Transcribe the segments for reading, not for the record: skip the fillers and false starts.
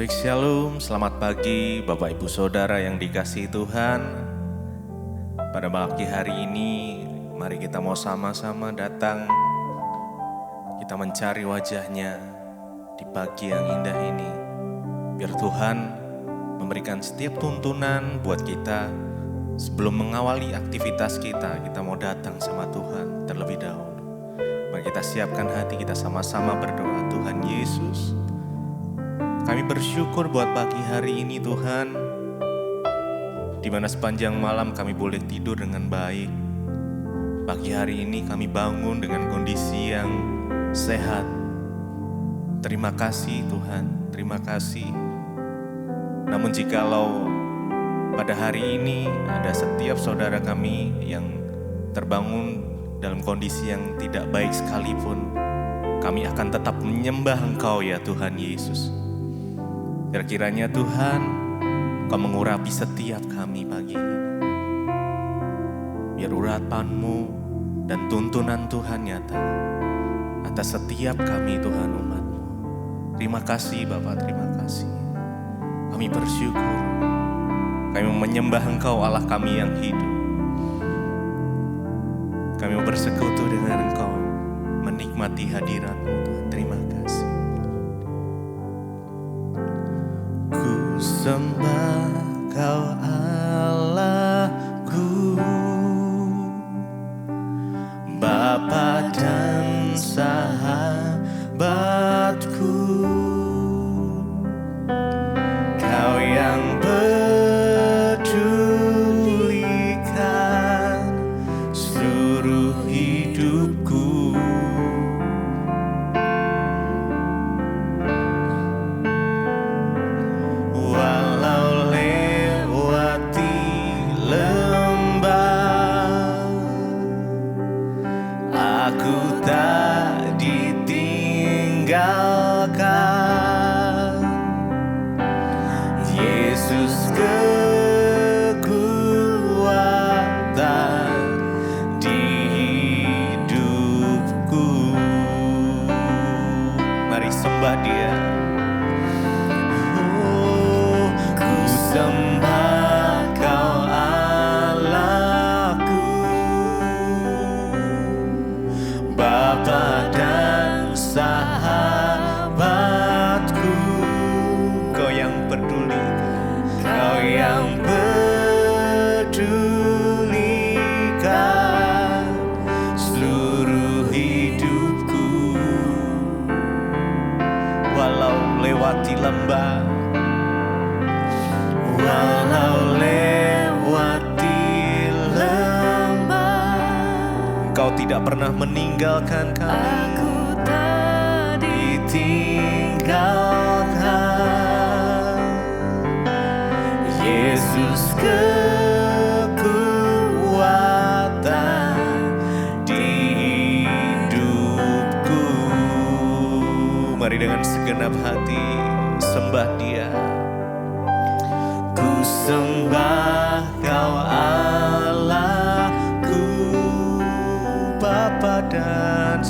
Big Shalom, selamat pagi Bapak Ibu Saudara yang dikasihi Tuhan. Pada pagi hari ini, mari kita mau sama-sama datang. Kita mencari wajahnya di pagi yang indah ini. Biar Tuhan memberikan setiap tuntunan buat kita. Sebelum mengawali aktivitas kita mau datang sama Tuhan terlebih dahulu. Mari kita siapkan hati, kita sama-sama berdoa. Tuhan Yesus, kami bersyukur buat pagi hari ini Tuhan, di mana sepanjang malam kami boleh tidur dengan baik. Pagi hari ini kami bangun dengan kondisi yang sehat. Terima kasih Tuhan, terima kasih. Namun jikalau pada hari ini ada setiap saudara kami yang terbangun dalam kondisi yang tidak baik sekalipun, kami akan tetap menyembah Engkau ya Tuhan Yesus. Kiranya Tuhan, Kau mengurapi setiap kami pagi ini. Biar urapan-Mu dan tuntunan Tuhan nyata atas setiap kami Tuhan umat-Mu. Terima kasih Bapak, terima kasih. Kami bersyukur, kami menyembah Engkau Allah kami yang hidup. Kami mau bersekutu dengan Engkau, menikmati hadirat-Mu Tuhan. Terima kasih. Sembah Kau Allahku, Bapa dan sahabatku, Kau yang pedulikan seluruh hidupku. Yesus kekuatan di hidupku. Mari sembah Dia. Oh, ku sembah Kau Allahku, Bapa dan sahabatku, Kau yang peduli, Kau yang pedulikan seluruh hidupku. Walau lewati lembah, walau lewati lembah, Kau tidak pernah meninggalkan kami. Aku tak ditinggalkan. Yesus kekuatan di hidupku. Mari dengan segenap hati sembah Dia. Ku sembah Kau Allahku, Bapa dan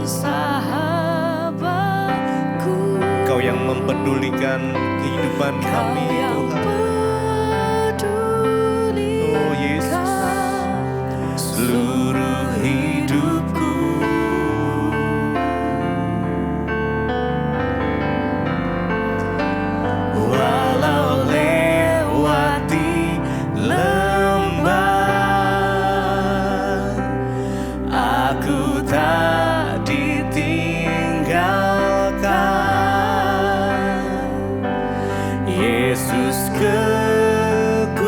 sahabatku, Kau yang mempedulikan kehidupan kami Tuhan. Oh Yesus, seluruh hidupku. Walau lewati lembah, aku tak ditinggalkan. Yesus kekuatan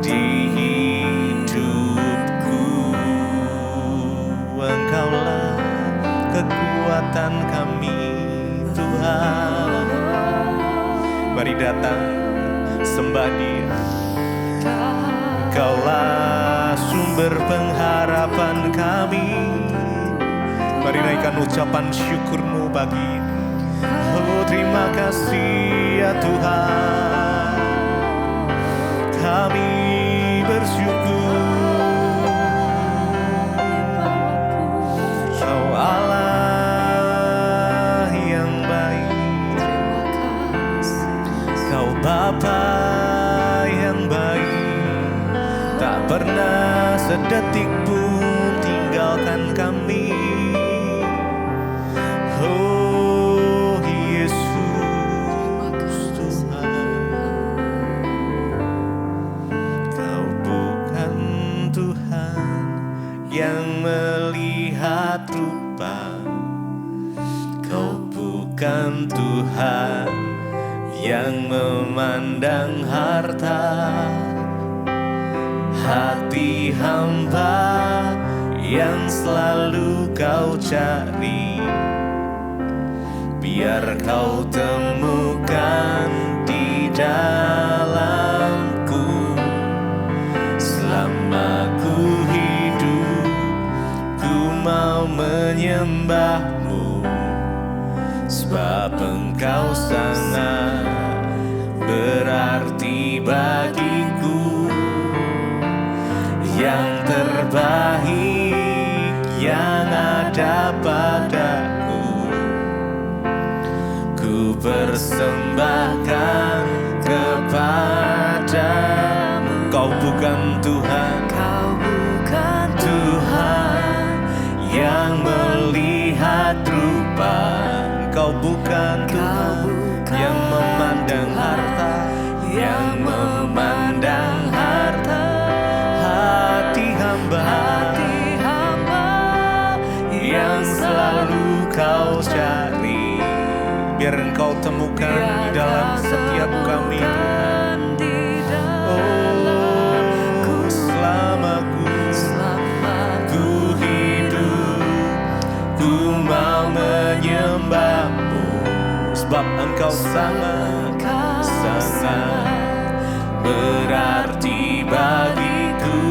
di hidupku. Engkaulah kekuatan kami Tuhan. Mari datang sembah Dia. Engkaulah sumber pengharapan kami. Mari naikkan ucapan syukur-Mu pagi ini. Oh terima kasih ya Tuhan, kami bersyukur. Kau Allah Kau Bapa yang baik, tak pernah sedetik pun tinggalkan kami. Oh Yesus Tuhan, Kau bukan Tuhan yang melihat rupa, Kau bukan Tuhan yang memandang harta. Hati hamba yang selalu Kau cari, biar Kau temukan di dalamku. Selama ku hidup, ku mau menyembah-Mu, sebab Engkau sangat berarti bagiku. Yang terbaik yang ada padaku, ku persembahkan kepadamu. Kau bukan Tuhan, Kau bukan Tuhan yang melihat rupa, Kau bukan Tuhan yang memandang harta, yang memandang harta. Hati hamba yang selalu Kau cari, biar Engkau temukan di dalam setiap kami. Oh, selama ku hidup, ku mau menyembah-Mu, sebab Engkau sangat berarti bagiku.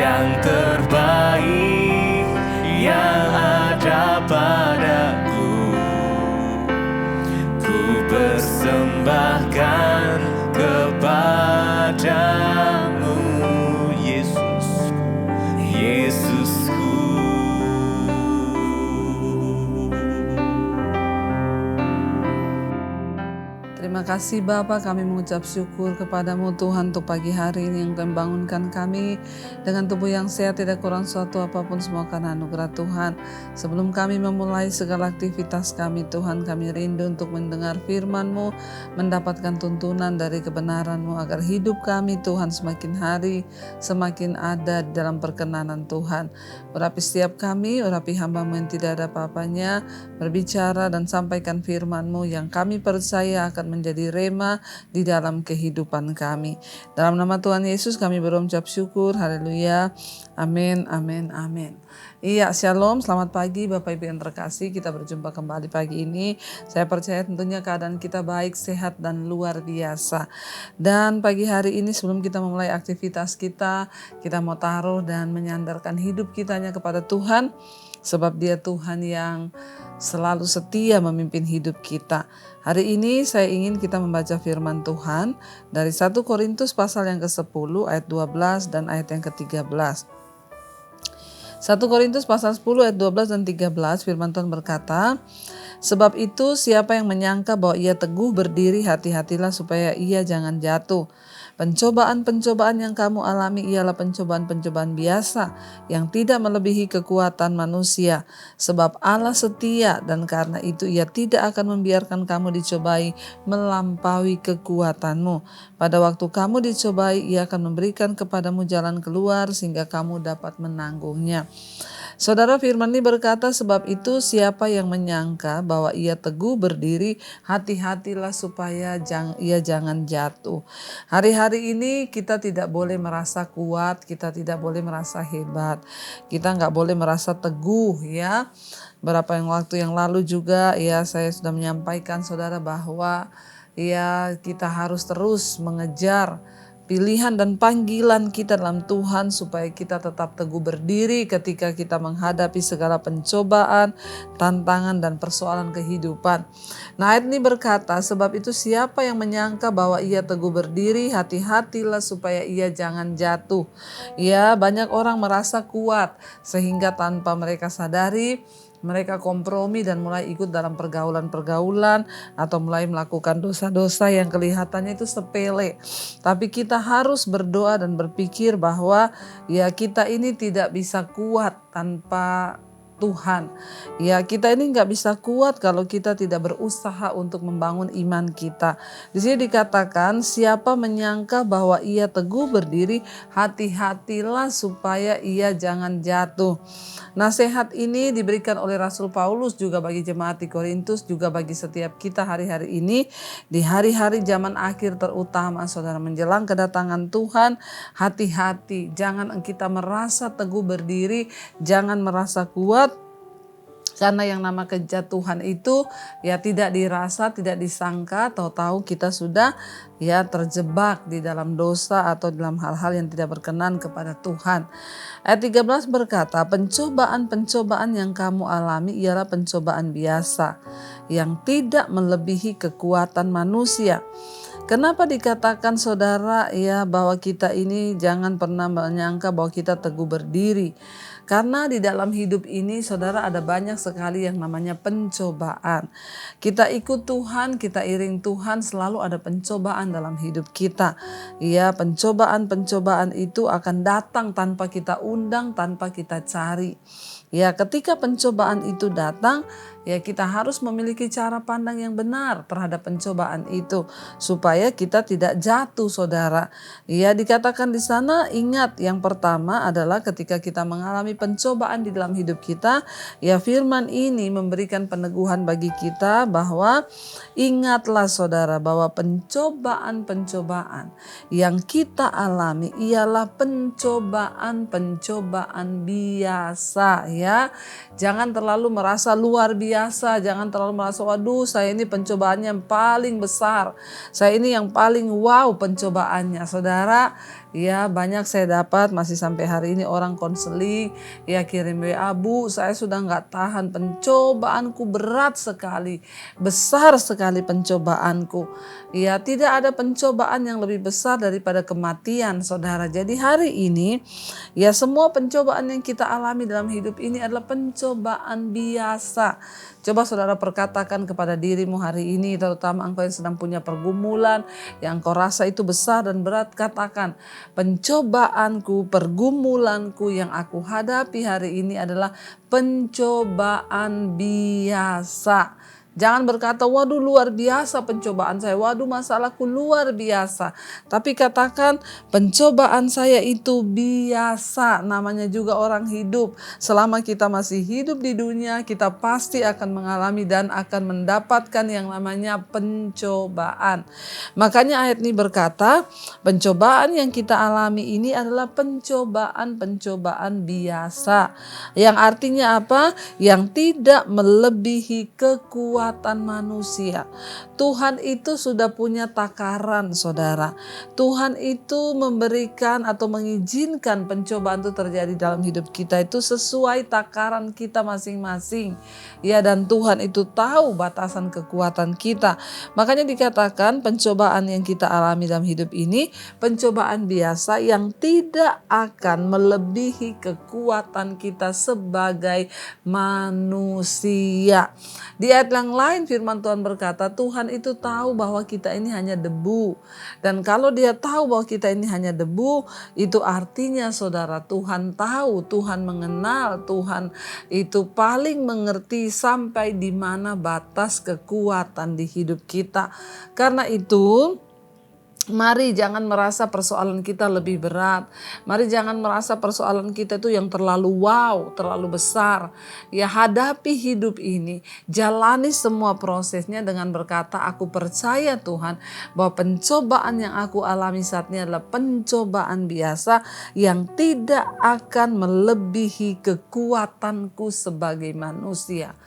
Yang terbaik yang ada padaku, ku persembahkan kepadamu. Yesus, Yesusku. Terima kasih Bapa, kami mengucap syukur kepadamu Tuhan untuk pagi hari ini yang Kau bangunkan kami dengan tubuh yang sehat, tidak kurang suatu apapun, semua karena anugerah Tuhan. Sebelum kami memulai segala aktivitas kami Tuhan, kami rindu untuk mendengar firman-Mu, mendapatkan tuntunan dari kebenaran-Mu, agar hidup kami Tuhan semakin hari semakin ada dalam perkenanan Tuhan. Urapi setiap kami, urapi hamba-Mu yang tidak ada apa-apanya, berbicara dan sampaikan firman-Mu yang kami percaya akan menjadi rema di dalam kehidupan kami. Dalam nama Tuhan Yesus kami berucap syukur. Haleluya. Amin, amin, amin. Iya, shalom, selamat pagi Bapak Ibu yang terkasih. Kita berjumpa kembali pagi ini. Saya percaya tentunya keadaan kita baik, sehat, dan luar biasa. Dan pagi hari ini sebelum kita memulai aktivitas kita mau taruh dan menyandarkan hidup kitanya kepada Tuhan. Sebab Dia Tuhan yang selalu setia memimpin hidup kita. Hari ini saya ingin kita membaca firman Tuhan dari 1 Korintus pasal yang ke-10 ayat 12 dan ayat yang ke-13. 1 Korintus pasal 10 ayat 12 dan 13 firman Tuhan berkata, sebab itu siapa yang menyangka bahwa ia teguh berdiri, hati-hatilah supaya ia jangan jatuh. Pencobaan-pencobaan yang kamu alami ialah pencobaan-pencobaan biasa yang tidak melebihi kekuatan manusia. Sebab Allah setia dan karena itu Ia tidak akan membiarkan kamu dicobai melampaui kekuatanmu. Pada waktu kamu dicobai, Ia akan memberikan kepadamu jalan keluar sehingga kamu dapat menanggungnya. Saudara, firman ini berkata, sebab itu siapa yang menyangka bahwa ia teguh berdiri, hati-hatilah supaya ia jangan jatuh. Hari-hari ini kita tidak boleh merasa kuat, kita tidak boleh merasa hebat, kita nggak boleh merasa teguh ya. Beberapa waktu yang lalu juga ya saya sudah menyampaikan saudara bahwa ya kita harus terus mengejar pilihan dan panggilan kita dalam Tuhan supaya kita tetap teguh berdiri ketika kita menghadapi segala pencobaan, tantangan dan persoalan kehidupan. Nah, ayat ini berkata, sebab itu siapa yang menyangka bahwa ia teguh berdiri, hati-hatilah supaya ia jangan jatuh. Ya, banyak orang merasa kuat sehingga tanpa mereka sadari Mereka kompromi dan mulai ikut dalam pergaulan-pergaulan atau mulai melakukan dosa-dosa yang kelihatannya itu sepele. Tapi kita harus berdoa dan berpikir bahwa ya kita ini tidak bisa kuat tanpa Tuhan. Ya kita ini nggak bisa kuat kalau kita tidak berusaha untuk membangun iman kita. Di sini dikatakan siapa menyangka bahwa ia teguh berdiri, hati-hatilah supaya ia jangan jatuh. Nasihat ini diberikan oleh Rasul Paulus juga bagi jemaat di Korintus, juga bagi setiap kita hari-hari ini, di hari-hari zaman akhir terutama saudara menjelang kedatangan Tuhan. Hati-hati, jangan kita merasa teguh berdiri, jangan merasa kuat. Karena yang nama kejatuhan itu ya tidak dirasa, tidak disangka, tahu-tahu kita sudah ya terjebak di dalam dosa atau dalam hal-hal yang tidak berkenan kepada Tuhan. Ayat 13 berkata, pencobaan-pencobaan yang kamu alami ialah pencobaan biasa yang tidak melebihi kekuatan manusia. Kenapa dikatakan saudara ya bahwa kita ini jangan pernah menyangka bahwa kita teguh berdiri? Karena di dalam hidup ini saudara ada banyak sekali yang namanya pencobaan. Kita ikut Tuhan, kita iring Tuhan, selalu ada pencobaan dalam hidup kita. Ya, pencobaan-pencobaan itu akan datang tanpa kita undang, tanpa kita cari. Ya, ketika pencobaan itu datang, ya kita harus memiliki cara pandang yang benar terhadap pencobaan itu supaya kita tidak jatuh, saudara. Ya, dikatakan di sana, ingat yang pertama adalah ketika kita mengalami pencobaan di dalam hidup kita, ya firman ini memberikan peneguhan bagi kita bahwa ingatlah saudara bahwa pencobaan-pencobaan yang kita alami ialah pencobaan-pencobaan biasa, ya. Jangan terlalu merasa luar biasa, jangan terlalu merasa waduh saya ini pencobaannya yang paling besar, saya ini yang paling wow pencobaannya. Saudara, ya banyak saya dapat masih sampai hari ini orang konseling ya kirim WA, Bu saya sudah nggak tahan, pencobaanku berat sekali, besar sekali pencobaanku. Ya tidak ada pencobaan yang lebih besar daripada kematian, saudara. Jadi hari ini ya semua pencobaan yang kita alami dalam hidup ini adalah pencobaan biasa. Coba saudara perkatakan kepada dirimu hari ini, terutama engkau yang sedang punya pergumulan yang kau rasa itu besar dan berat, katakan, pencobaanku, pergumulanku yang aku hadapi hari ini adalah pencobaan biasa. Jangan berkata, waduh luar biasa pencobaan saya, waduh masalahku luar biasa. Tapi katakan, pencobaan saya itu biasa, namanya juga orang hidup. Selama kita masih hidup di dunia, kita pasti akan mengalami dan akan mendapatkan yang namanya pencobaan. Makanya ayat ini berkata, pencobaan yang kita alami ini adalah pencobaan-pencobaan biasa. Yang artinya apa? Yang tidak melebihi kekuatan manusia. Tuhan itu sudah punya takaran, saudara. Tuhan itu memberikan atau mengizinkan pencobaan itu terjadi dalam hidup kita itu sesuai takaran kita masing-masing. Ya, dan Tuhan itu tahu batasan kekuatan kita. Makanya dikatakan pencobaan yang kita alami dalam hidup ini pencobaan biasa yang tidak akan melebihi kekuatan kita sebagai manusia. Di ayat yang lain firman Tuhan berkata, Tuhan itu tahu bahwa kita ini hanya debu. Dan kalau dia tahu bahwa kita ini hanya debu, itu artinya saudara, Tuhan tahu, Tuhan mengenal, Tuhan itu paling mengerti sampai di mana batas kekuatan di hidup kita. Karena itu, mari jangan merasa persoalan kita lebih berat. Mari jangan merasa persoalan kita itu yang terlalu wow, terlalu besar. Ya hadapi hidup ini, jalani semua prosesnya dengan berkata, aku percaya Tuhan bahwa pencobaan yang aku alami saat ini adalah pencobaan biasa yang tidak akan melebihi kekuatanku sebagai manusia.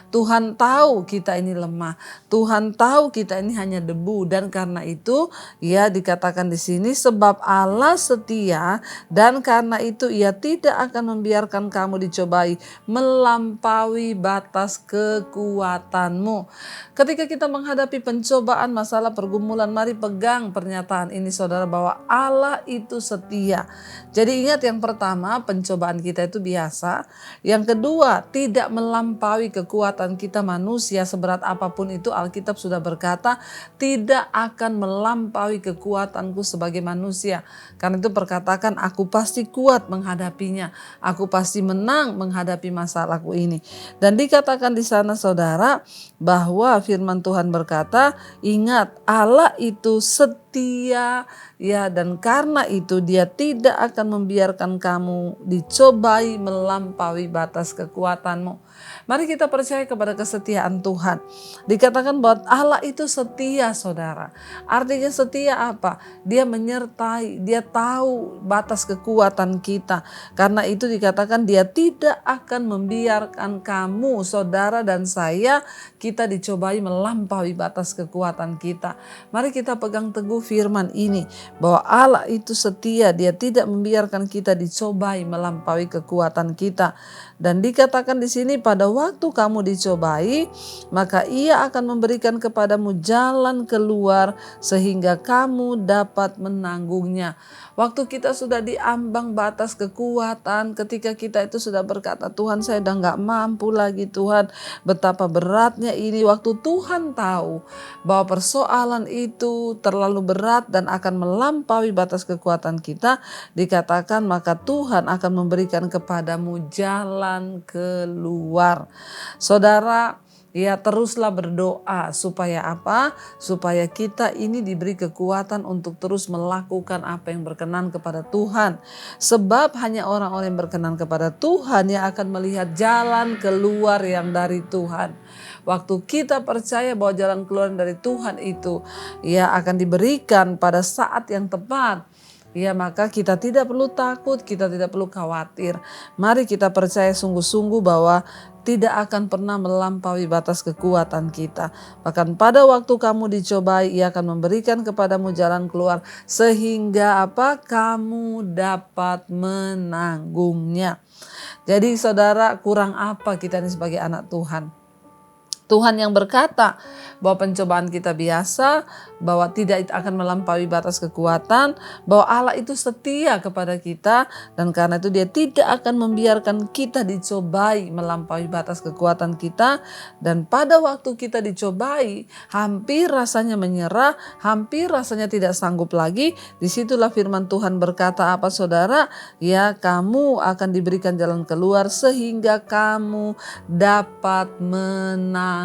Tuhan tahu kita ini lemah, Tuhan tahu kita ini hanya debu, dan karena itu Ya, dikatakan di sini sebab Allah setia dan karena itu ia tidak akan membiarkan kamu dicobai melampaui batas kekuatanmu. Ketika kita menghadapi pencobaan, masalah, pergumulan, mari pegang pernyataan ini saudara bahwa Allah itu setia. Jadi ingat, yang pertama, pencobaan kita itu biasa. Yang kedua, tidak melampaui kekuatan kita manusia seberat apapun itu. Alkitab sudah berkata tidak akan melampaui kekuatanku sebagai manusia. Karena itu perkatakan aku pasti kuat menghadapinya. Aku pasti menang menghadapi masalahku ini. Dan dikatakan di sana saudara bahwa firman Tuhan berkata, ingat Allah itu setia ya, dan karena itu dia tidak akan membiarkan kamu dicobai melampaui batas kekuatanmu. Mari kita percaya kepada kesetiaan Tuhan. Dikatakan bahwa Allah itu setia saudara. Artinya setia apa? Dia menyertai, dia tahu batas kekuatan kita. Karena itu dikatakan dia tidak akan membiarkan kamu, saudara dan saya, kita dicobai melampaui batas kekuatan kita. Mari kita pegang teguh firman ini bahwa Allah itu setia, dia tidak membiarkan kita dicobai melampaui kekuatan kita. Dan dikatakan di sini pada waktu kamu dicobai, maka ia akan memberikan kepadamu jalan keluar sehingga kamu dapat menanggungnya. Waktu kita sudah diambang batas kekuatan, ketika kita itu sudah berkata, Tuhan saya udah gak mampu lagi Tuhan, betapa beratnya ini. Waktu Tuhan tahu bahwa persoalan itu terlalu berat dan akan melampaui batas kekuatan kita, dikatakan maka Tuhan akan memberikan kepadamu jalan keluar. Saudara, ya teruslah berdoa supaya apa? Supaya kita ini diberi kekuatan untuk terus melakukan apa yang berkenan kepada Tuhan. Sebab hanya orang-orang yang berkenan kepada Tuhan yang akan melihat jalan keluar yang dari Tuhan. Waktu kita percaya bahwa jalan keluar dari Tuhan itu ya akan diberikan pada saat yang tepat, ya maka kita tidak perlu takut, kita tidak perlu khawatir. Mari kita percaya sungguh-sungguh bahwa tidak akan pernah melampaui batas kekuatan kita. Bahkan pada waktu kamu dicobai, ia akan memberikan kepadamu jalan keluar sehingga apa? Kamu dapat menanggungnya. Jadi saudara, kurang apa kita ini sebagai anak Tuhan? Tuhan yang berkata bahwa pencobaan kita biasa, bahwa tidak akan melampaui batas kekuatan, bahwa Allah itu setia kepada kita, dan karena itu dia tidak akan membiarkan kita dicobai melampaui batas kekuatan kita. Dan pada waktu kita dicobai, hampir rasanya menyerah, hampir rasanya tidak sanggup lagi, disitulah firman Tuhan berkata apa saudara? Ya, kamu akan diberikan jalan keluar sehingga kamu dapat menanggungnya.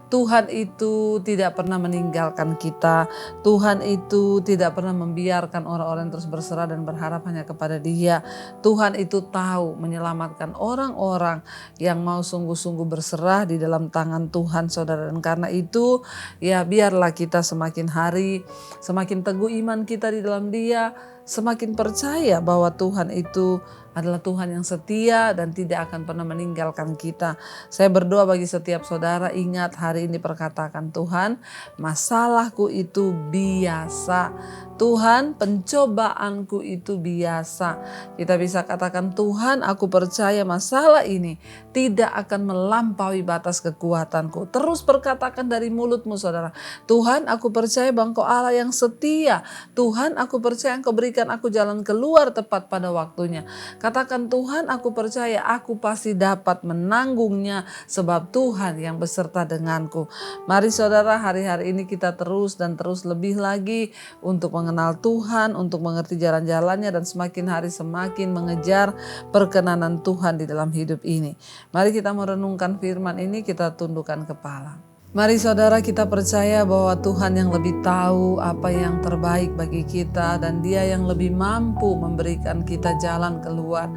Tuhan itu tidak pernah meninggalkan kita. Tuhan itu tidak pernah membiarkan orang-orang terus berserah dan berharap hanya kepada Dia. Tuhan itu tahu menyelamatkan orang-orang yang mau sungguh-sungguh berserah di dalam tangan Tuhan saudara. Dan karena itu ya biarlah kita semakin hari semakin teguh iman kita di dalam Dia, semakin percaya bahwa Tuhan itu adalah Tuhan yang setia dan tidak akan pernah meninggalkan kita. Saya berdoa bagi setiap saudara, ingat hari ini perkatakan, Tuhan masalahku itu biasa. Tuhan pencobaanku itu biasa. Kita bisa katakan, Tuhan aku percaya masalah ini tidak akan melampaui batas kekuatanku. Terus perkatakan dari mulutmu saudara, Tuhan aku percaya bahwa Engkau Allah yang setia. Tuhan aku percaya Engkau berikan aku jalan keluar tepat pada waktunya. Katakan, Tuhan aku percaya aku pasti dapat menanggungnya sebab Tuhan yang beserta denganku. Mari saudara, hari-hari ini kita terus dan terus lebih lagi untuk mengenal Tuhan, untuk mengerti jalan-jalannya, dan semakin hari semakin mengejar perkenanan Tuhan di dalam hidup ini. Mari kita merenungkan firman ini, kita tundukkan kepala. Mari saudara, kita percaya bahwa Tuhan yang lebih tahu apa yang terbaik bagi kita, dan Dia yang lebih mampu memberikan kita jalan keluar.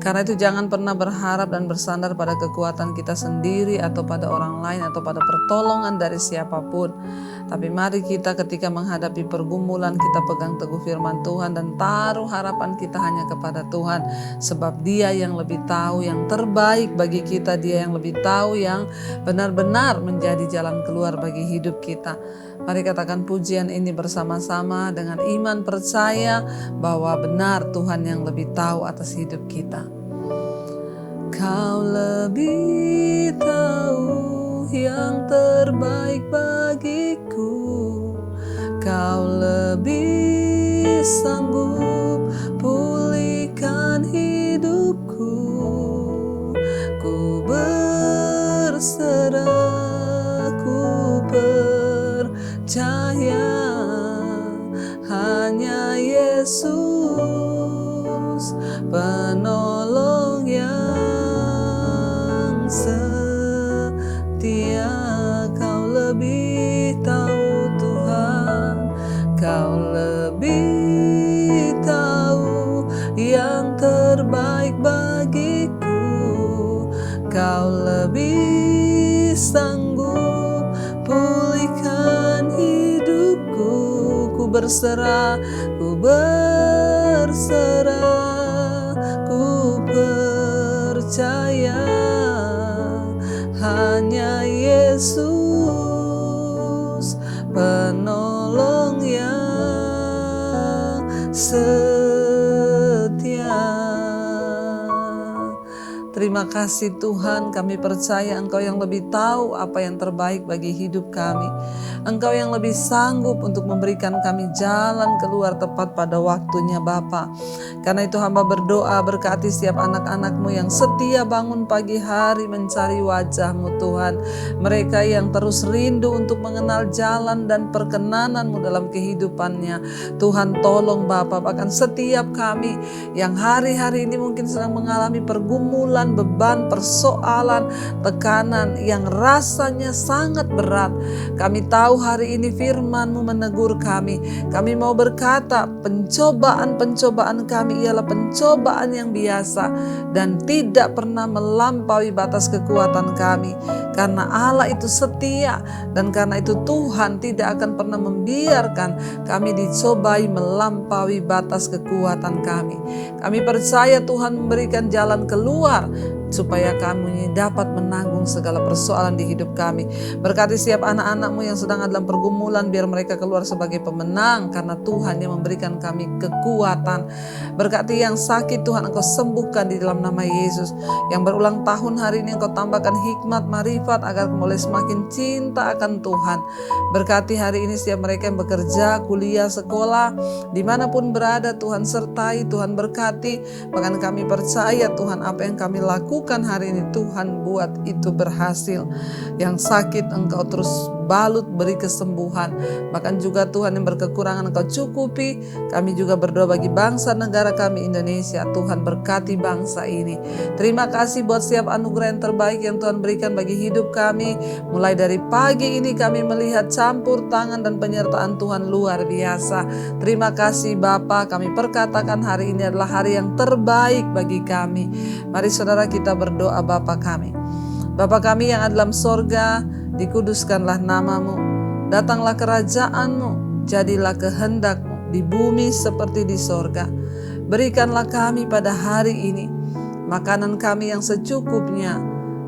Karena itu jangan pernah berharap dan bersandar pada kekuatan kita sendiri atau pada orang lain atau pada pertolongan dari siapapun. Tapi mari kita ketika menghadapi pergumulan, kita pegang teguh firman Tuhan dan taruh harapan kita hanya kepada Tuhan. Sebab Dia yang lebih tahu yang terbaik bagi kita, Dia yang lebih tahu yang benar-benar menjadi jalan keluar bagi hidup kita. Mari katakan pujian ini bersama-sama dengan iman percaya bahwa benar Tuhan yang lebih tahu atas hidup kita. Kau lebih tahu yang terbaik bagiku, Kau lebih sanggup pulihkan hidupku. Ku berserah, ku percaya hanya Yesus penolong yang setia. Kau lebih tahu Tuhan, Kau lebih tahu yang terbaik bagiku, Kau lebih sanggup pulihkan hidupku. Ku berserah, ku berserah, ku percaya hanya Yesus penolong yang setia. Terima kasih Tuhan, kami percaya Engkau yang lebih tahu apa yang terbaik bagi hidup kami. Engkau yang lebih sanggup untuk memberikan kami jalan keluar tepat pada waktunya Bapa. Karena itu hamba berdoa, berkati setiap anak-anak-Mu yang setia bangun pagi hari mencari wajah-Mu Tuhan. Mereka yang terus rindu untuk mengenal jalan dan perkenanan-Mu dalam kehidupannya. Tuhan tolong Bapa, bahkan setiap kami yang hari-hari ini mungkin sedang mengalami pergumulan, beban, persoalan, tekanan yang rasanya sangat berat. Kami tahu hari ini firman-Mu menegur kami. Kami mau berkata, pencobaan-pencobaan kami ialah pencobaan yang biasa dan tidak pernah melampaui batas kekuatan kami. Karena Allah itu setia dan karena itu Tuhan tidak akan pernah membiarkan kami dicobai melampaui batas kekuatan kami. Kami percaya Tuhan memberikan jalan keluar supaya kami dapat menanggung segala persoalan di hidup kami. Berkati setiap anak-anak-Mu yang sedang dalam pergumulan, biar mereka keluar sebagai pemenang karena Tuhan yang memberikan kami kekuatan. Berkati yang sakit Tuhan Engkau sembuhkan di dalam nama Yesus. Yang berulang tahun hari ini Engkau tambahkan hikmat, marifat agar boleh semakin cinta akan Tuhan. Berkati hari ini setiap mereka yang bekerja, kuliah, sekolah, dimanapun berada Tuhan sertai, Tuhan berkati. Bahkan kami percaya Tuhan apa yang kami lakukan hari ini Tuhan buat itu berhasil. Yang sakit Engkau terus balut beri kesembuhan. Bahkan juga Tuhan yang berkekurangan Engkau cukupi. Kami juga berdoa bagi bangsa negara kami Indonesia. Tuhan berkati bangsa ini. Terima kasih buat setiap anugerah yang terbaik yang Tuhan berikan bagi hidup kami. Mulai dari pagi ini kami melihat campur tangan dan penyertaan Tuhan luar biasa. Terima kasih Bapa, kami perkatakan hari ini adalah hari yang terbaik bagi kami. Mari saudara kita berdoa. Bapa kami, Bapa kami yang ada dalam sorga, dikuduskanlah nama-Mu, datanglah kerajaan-Mu, jadilah kehendak-Mu di bumi seperti di sorga. Berikanlah kami pada hari ini makanan kami yang secukupnya,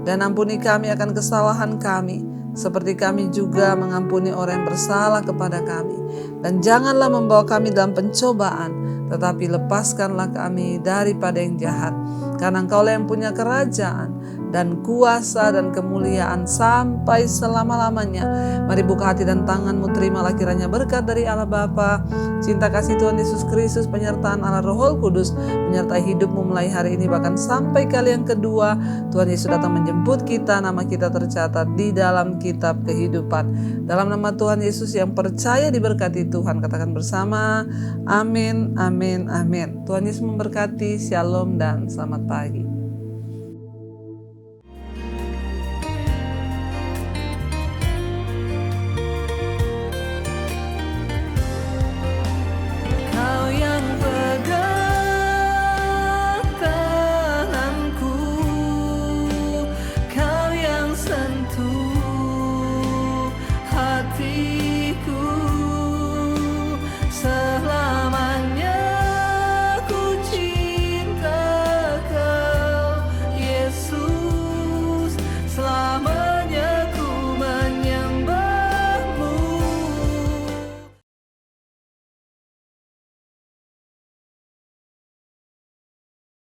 dan ampuni kami akan kesalahan kami, seperti kami juga mengampuni orang yang bersalah kepada kami. Dan janganlah membawa kami dalam pencobaan, tetapi lepaskanlah kami daripada yang jahat. Karena Engkaulah yang punya kerajaan dan kuasa dan kemuliaan sampai selama-lamanya. Mari buka hati dan tangan-Mu, terimalah kiranya berkat dari Allah Bapa, cinta kasih Tuhan Yesus Kristus, penyertaan Allah Roh Kudus menyertai hidup-Mu mulai hari ini bahkan sampai kali yang kedua. Tuhan Yesus datang menjemput kita, nama kita tercatat di dalam kitab kehidupan. Dalam nama Tuhan Yesus yang percaya diberkati Tuhan, katakan bersama, amin, amin, amin. Tuhan Yesus memberkati, shalom dan selamat pagi.